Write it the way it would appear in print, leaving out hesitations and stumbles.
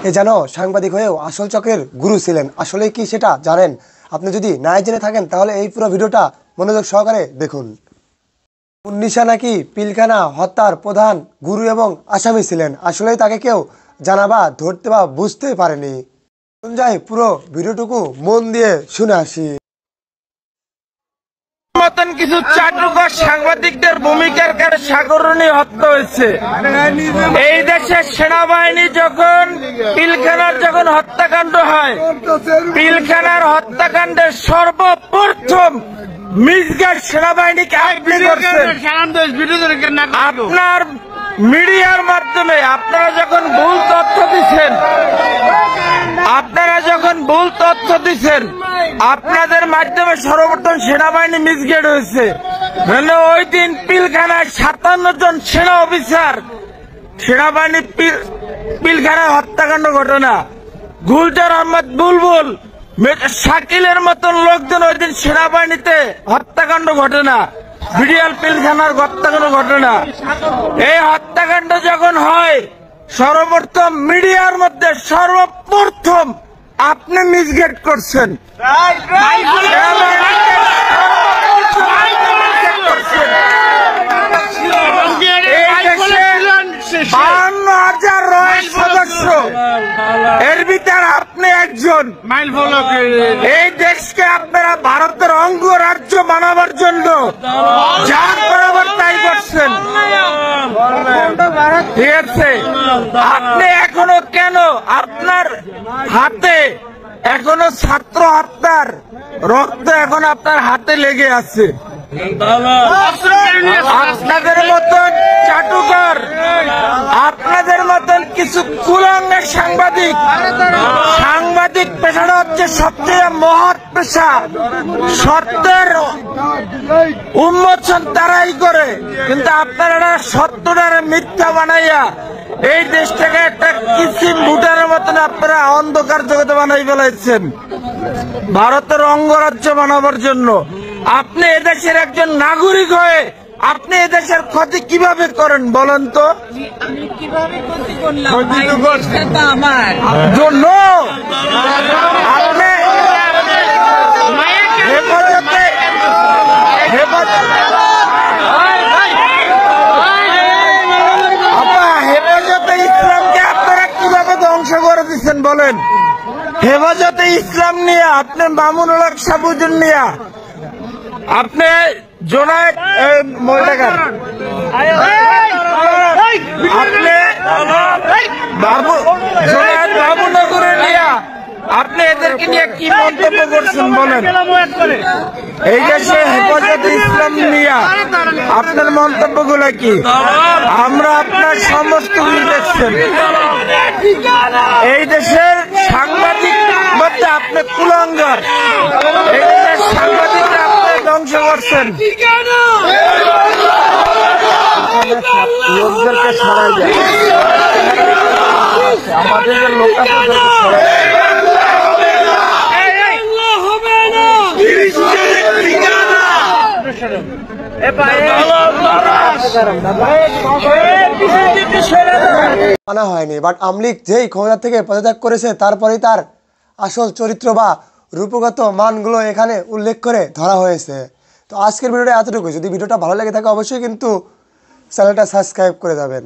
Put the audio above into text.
এ যেন সাংবাদিক হয়েও আসল চক্রের গুরু ছিলেন। আসলে কি সেটা জানেন? আপনি যদি না জেনে থাকেন তাহলে এই পুরো ভিডিওটা মনোযোগ সহকারে দেখুন। উন্নিশা নাকি পিলখানা হত্যার প্রধান গুরু এবং আসামি ছিলেন। আসলেই তাকে কেউ জানা বা ধরতে বা বুঝতে পারেনি। যাই পুরো ভিডিওটুকু মন দিয়ে শুনে আসি। মতন কিছু চাটুকার সাংবাদিকদের ভূমিকার কারণে সাগরণী হত্যা হয়েছে। এই দেশের সেনাবাহিনী যখন পিলখানার হত্যাকাণ্ড হয়, পিলখানার হত্যাকাণ্ডের সর্বপ্রথম মিসগাইড সেনাবাহিনীকে আপনি করছেন। আপনার মিডিয়ার মাধ্যমে আপনারা যখন ভুল তথ্য দিচ্ছেন, আপনাদের মাধ্যমে সর্বপ্রথম সেনাবাহিনী মিসগাইড হয়েছে। ওই দিন পিলখানায় 57 জন সেনা অফিসার সেনাবাহিনী পিলখানায় হত্যাকাণ্ড ঘটনা। গুলজার আহমদ বুলবুল, শাকিলের মতন লোকজন ওই দিন সেনাবাহিনীতে হত্যাকাণ্ড ঘটনা, বিডিআর পিলখানার হত্যাকাণ্ড ঘটনা। এই হত্যাকাণ্ড যখন হয় সর্বপ্রথম মিডিয়ার মধ্যে সর্বপ্রথম আপনি মিসগাইড করছেন। সদস্য এর ভিতরে আপনি একজন। এই দেশকে আপনারা ভারতের অঙ্গরাজ্য বানাবার জন্য যা বরাবর তাই করছেন, ঠিক আছে? আপনি এখনো কেন আপনার হাতে এখনো ছাত্র হত্যার রক্ত এখন আপনার হাতে লেগে আছে? আপনাদের মতন চাটুকার, আপনাদের মতন কিছু কুলাঙ্গার সাংবাদিক পেশাটা হচ্ছে সবচেয়ে মহৎ পেশা। সত্যের উন্মোচন তারাই করে, কিন্তু আপনারা সত্যটারে মিথ্যা বানাইয়া এই দেশটাকে একটা কিসিম ভুটারের মতন আপনারা অন্ধকার জগতে বানাই ফেলাইছেন ভারতের অঙ্গরাজ্য বানাবার জন্য। আপনি এদেশের একজন নাগরিক হয়ে আপনি এদেশের ক্ষতি কিভাবে করেন বলেন তো? জন্য আপনি হেফাজতে ইসলামকে আপনারা কিভাবে ধ্বংস করে দিচ্ছেন বলেন? হেফাজতে ইসলাম নিয়ে আপনি মামুনুল হক সাবুজুর নিয়ে আপনি জোনায়েদ মহিলাগার জোনায়েদ বাবুনগরে নিয়ে আপনি এদেরকে নিয়ে কি মন্তব্য করছেন বলেন? এই দেশে হেফাজতে ইসলাম নিয়ে আপনার মন্তব্যগুলো কি? আমরা আপনার সমস্ত দেখছেন। এই দেশের সাংবাদিক মধ্যে আপনি কুলাঙ্গার, এই দেশের সাংবাদিকরা আপনি ধ্বংস করছেন। লোকদেরকে সরাই যায়, আমাদের লোক মানা হয়নি, বাট আমলিগ যেই ক্ষমতা থেকে পদত্যাগ করেছে তারপরেই তার আসল চরিত্র বা রূপগত মানগুলো এখানে উল্লেখ করে ধরা হয়েছে। তো আজকের ভিডিওটা এতটুকুই। যদি ভিডিওটা ভালো লেগে থাকে অবশ্যই কিন্তু চ্যানেলটা সাবস্ক্রাইব করে যাবেন।